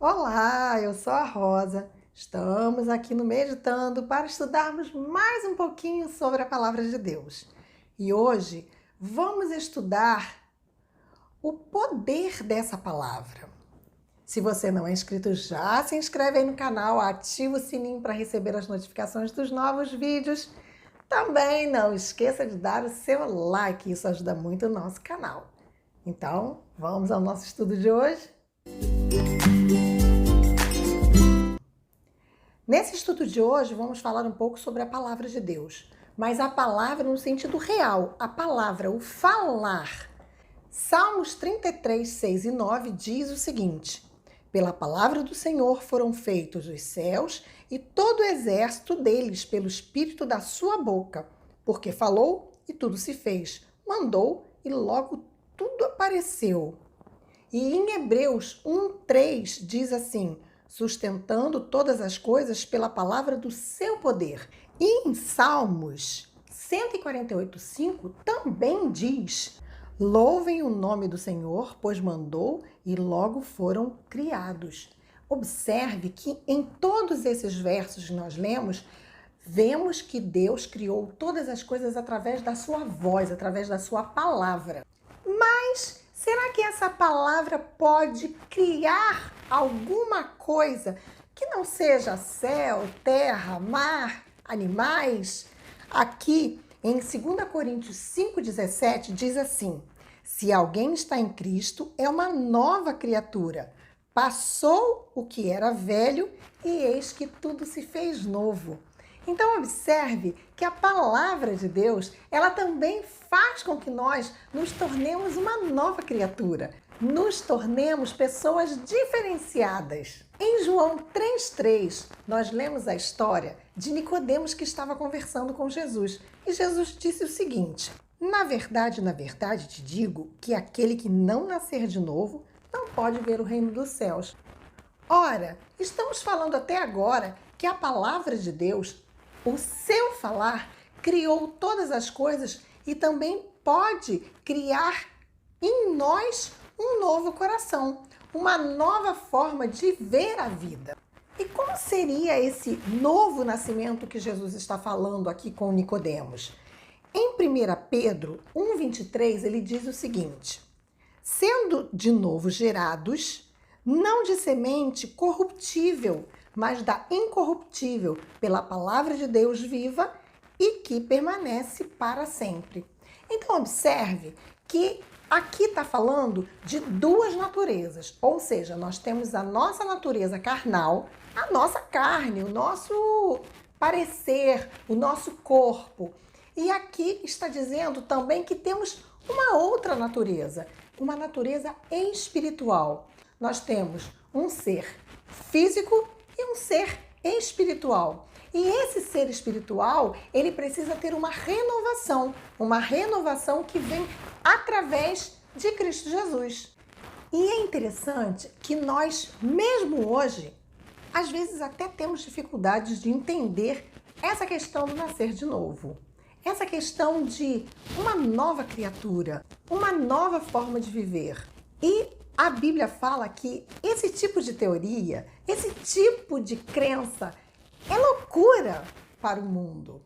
Olá, eu sou a Rosa. Estamos aqui no Meditando para estudarmos mais um pouquinho sobre a Palavra de Deus. E hoje vamos estudar o poder dessa palavra. Se você não é inscrito, já se inscreve aí no canal, ativa o sininho para receber as notificações dos novos vídeos. Também não esqueça de dar o seu like, isso ajuda muito o nosso canal. Então, vamos ao nosso estudo de hoje? Nesse estudo de hoje, vamos falar um pouco sobre a palavra de Deus, mas a palavra no sentido real, a palavra, o falar. Salmos 33, 6 e 9 diz o seguinte: pela palavra do Senhor foram feitos os céus e todo o exército deles pelo espírito da sua boca, porque falou e tudo se fez, mandou e logo tudo apareceu. E em Hebreus 1:3 diz assim: sustentando todas as coisas pela palavra do seu poder. E em Salmos 148:5 também diz: louvem o nome do Senhor, pois mandou e logo foram criados. Observe que em todos esses versos que nós lemos, vemos que Deus criou todas as coisas através da sua voz, através da sua palavra. Mas será que essa palavra pode criar alguma coisa que não seja céu, terra, mar, animais? Aqui em 2 Coríntios 5,17 diz assim: se alguém está em Cristo, é uma nova criatura. Passou o que era velho e eis que tudo se fez novo. Então observe que a palavra de Deus, ela também faz com que nós nos tornemos uma nova criatura, nos tornemos pessoas diferenciadas. Em João 3,3, nós lemos a história de Nicodemos que estava conversando com Jesus. E Jesus disse o seguinte: na verdade, te digo que aquele que não nascer de novo não pode ver o reino dos céus. Ora, estamos falando até agora que a palavra de Deus, o seu falar, criou todas as coisas e também pode criar em nós um novo coração, uma nova forma de ver a vida. E como seria esse novo nascimento que Jesus está falando aqui com Nicodemos? Em 1 Pedro 1,23, ele diz o seguinte: sendo de novo gerados, não de semente corruptível, mas da incorruptível, pela palavra de Deus viva e que permanece para sempre. Então observe que aqui está falando de duas naturezas, ou seja, nós temos a nossa natureza carnal, a nossa carne, o nosso parecer, o nosso corpo. E aqui está dizendo também que temos uma outra natureza, uma natureza espiritual. Nós temos um ser físico e um ser espiritual. E esse ser espiritual, ele precisa ter uma renovação que vem através de Cristo Jesus. E é interessante que nós, mesmo hoje, às vezes até temos dificuldades de entender essa questão do nascer de novo. Essa questão de uma nova criatura, uma nova forma de viver. E a Bíblia fala que esse tipo de teoria, esse tipo de crença é loucura para o mundo.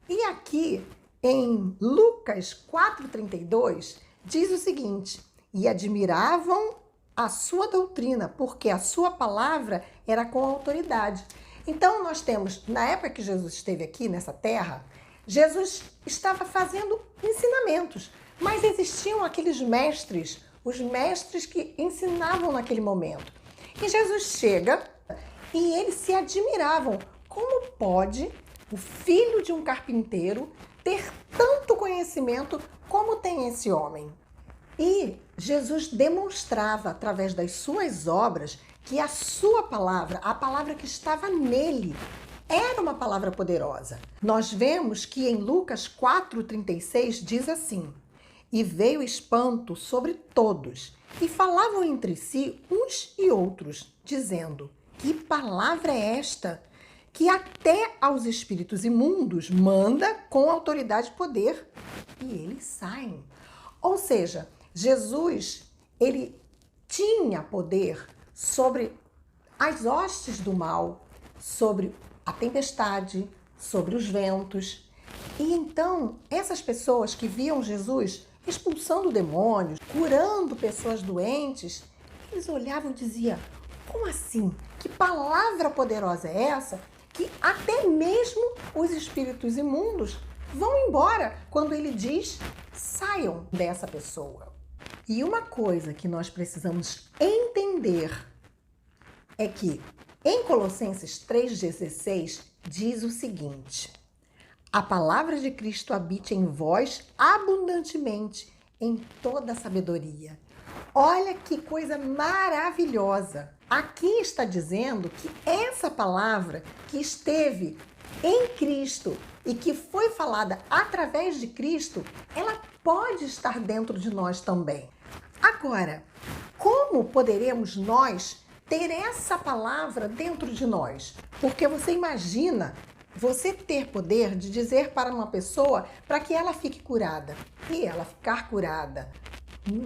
E aqui em Lucas 4,32 diz o seguinte: e admiravam a sua doutrina, porque a sua palavra era com autoridade. Então nós temos, na época que Jesus esteve aqui nessa terra, Jesus estava fazendo ensinamentos, mas existiam aqueles mestres, os mestres que ensinavam naquele momento. E Jesus chega e eles se admiravam. Como pode o filho de um carpinteiro ter tanto conhecimento como tem esse homem? E Jesus demonstrava através das suas obras que a sua palavra, a palavra que estava nele, era uma palavra poderosa. Nós vemos que em Lucas 4,36 diz assim: e veio espanto sobre todos, e falavam entre si uns e outros, dizendo: que palavra é esta? Que até aos espíritos imundos manda com autoridade e poder, e eles saem. Ou seja, Jesus, ele tinha poder sobre as hostes do mal, sobre a tempestade, sobre os ventos. E então, essas pessoas que viam Jesus expulsando demônios, curando pessoas doentes, eles olhavam e diziam: como assim? Que palavra poderosa é essa? Que até mesmo os espíritos imundos vão embora quando ele diz: saiam dessa pessoa. E uma coisa que nós precisamos entender é que em Colossenses 3,16 diz o seguinte: a palavra de Cristo habite em vós abundantemente, em toda a sabedoria. Olha que coisa maravilhosa! Aqui está dizendo que essa palavra que esteve em Cristo e que foi falada através de Cristo, ela pode estar dentro de nós também. Agora, como poderemos nós ter essa palavra dentro de nós? Porque você imagina você ter poder de dizer para uma pessoa para que ela fique curada e ela ficar curada.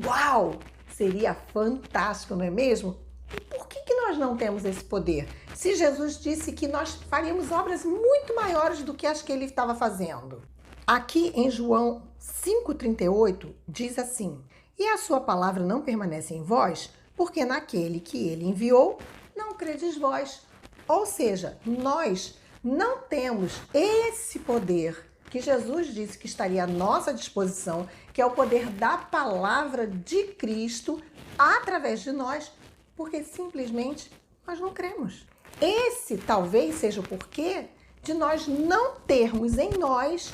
Uau! Seria fantástico, não é mesmo? E por que nós não temos esse poder? Se Jesus disse que nós faríamos obras muito maiores do que as que ele estava fazendo. Aqui em João 5,38 diz assim: e a sua palavra não permanece em vós, porque naquele que ele enviou, não credes vós. Ou seja, nós não temos esse poder que Jesus disse que estaria à nossa disposição, que é o poder da palavra de Cristo através de nós, porque simplesmente nós não cremos. Esse talvez seja o porquê de nós não termos em nós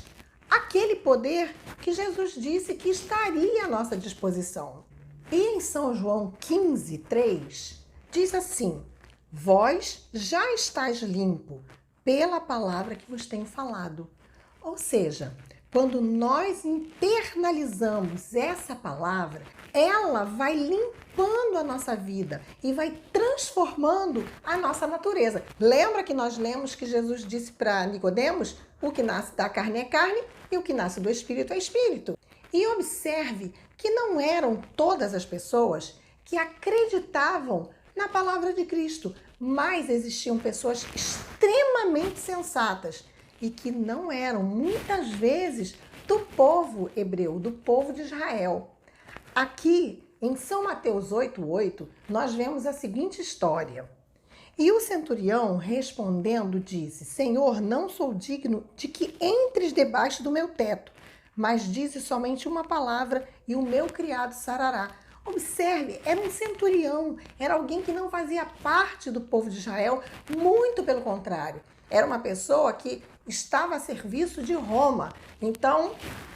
aquele poder que Jesus disse que estaria à nossa disposição. E em São João 15,3 diz assim: vós já estáis limpo pela palavra que vos tenho falado. Ou seja, quando nós internalizamos essa palavra, ela vai limpando a nossa vida e vai transformando a nossa natureza. Lembra que nós lemos que Jesus disse para Nicodemos: o que nasce da carne é carne e o que nasce do espírito é espírito. E observe que não eram todas as pessoas que acreditavam na palavra de Cristo, mas existiam pessoas extremamente sensatas e que não eram, muitas vezes, do povo hebreu, do povo de Israel. Aqui, em São Mateus 8,8, nós vemos a seguinte história. E o centurião, respondendo, disse: Senhor, não sou digno de que entres debaixo do meu teto, mas dize somente uma palavra e o meu criado sarará. Observe, era um centurião, era alguém que não fazia parte do povo de Israel, muito pelo contrário. Era uma pessoa que estava a serviço de Roma. Então,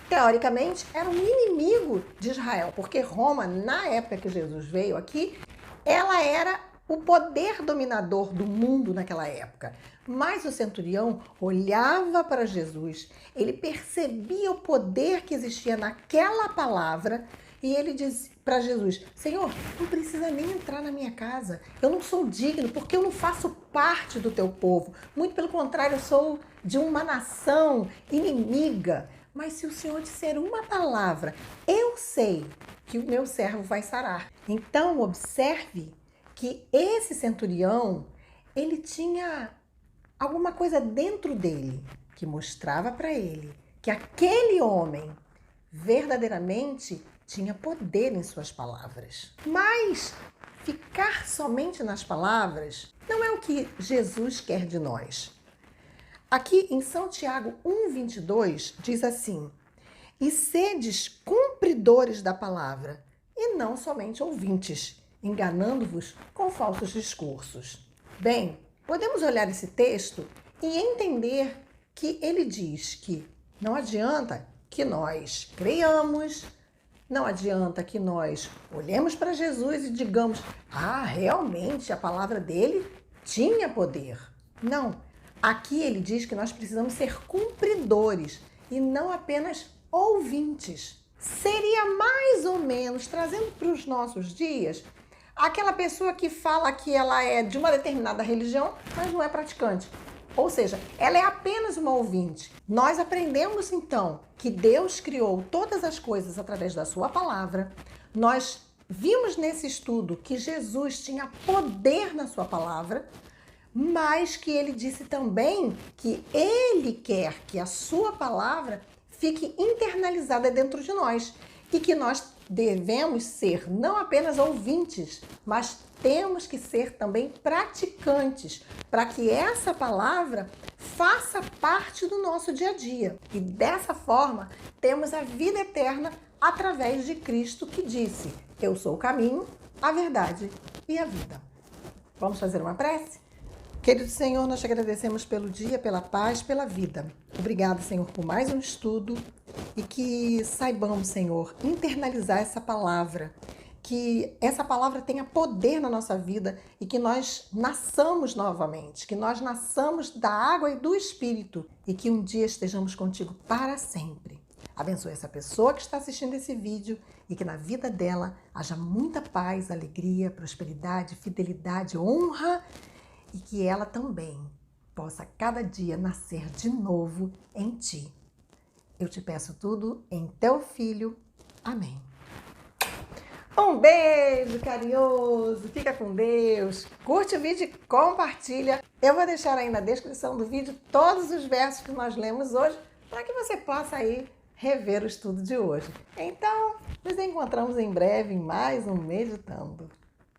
teoricamente, era um inimigo de Israel, porque Roma, na época que Jesus veio aqui, ela era o poder dominador do mundo naquela época. Mas o centurião olhava para Jesus, ele percebia o poder que existia naquela palavra e ele disse para Jesus: Senhor, não precisa nem entrar na minha casa, eu não sou digno porque eu não faço parte do teu povo. Muito pelo contrário, eu sou de uma nação inimiga. Mas se o Senhor disser uma palavra, eu sei que o meu servo vai sarar. Então, observe que esse centurião, ele tinha alguma coisa dentro dele que mostrava para ele que aquele homem verdadeiramente tinha poder em suas palavras. Mas ficar somente nas palavras não é o que Jesus quer de nós. Aqui em São Tiago 1,22 diz assim: e sedes cumpridores da palavra, e não somente ouvintes, enganando-vos com falsos discursos. Bem, podemos olhar esse texto e entender que ele diz que não adianta que nós creiamos, não adianta que nós olhemos para Jesus e digamos: ah, realmente a palavra dele tinha poder. Não, aqui ele diz que nós precisamos ser cumpridores e não apenas ouvintes. Seria mais ou menos, trazendo para os nossos dias, aquela pessoa que fala que ela é de uma determinada religião, mas não é praticante. Ou seja, ela é apenas uma ouvinte. Nós aprendemos então que Deus criou todas as coisas através da sua palavra. Nós vimos nesse estudo que Jesus tinha poder na sua palavra, mas que ele disse também que ele quer que a sua palavra fique internalizada dentro de nós e que nós devemos ser não apenas ouvintes, mas temos que ser também praticantes, para que essa palavra faça parte do nosso dia a dia. E dessa forma, temos a vida eterna através de Cristo, que disse: eu sou o caminho, a verdade e a vida. Vamos fazer uma prece? Querido Senhor, nós te agradecemos pelo dia, pela paz, pela vida. Obrigado, Senhor, por mais um estudo e que saibamos, Senhor, internalizar essa palavra, que essa palavra tenha poder na nossa vida e que nós nasçamos novamente, que nós nasçamos da água e do Espírito e que um dia estejamos contigo para sempre. Abençoe essa pessoa que está assistindo esse vídeo e que na vida dela haja muita paz, alegria, prosperidade, fidelidade, honra e que ela também possa cada dia nascer de novo em ti. Eu te peço tudo em teu Filho. Amém. Um beijo carinhoso, fica com Deus, curte o vídeo e compartilha. Eu vou deixar aí na descrição do vídeo todos os versos que nós lemos hoje para que você possa aí rever o estudo de hoje. Então, nos encontramos em breve em mais um Meditando.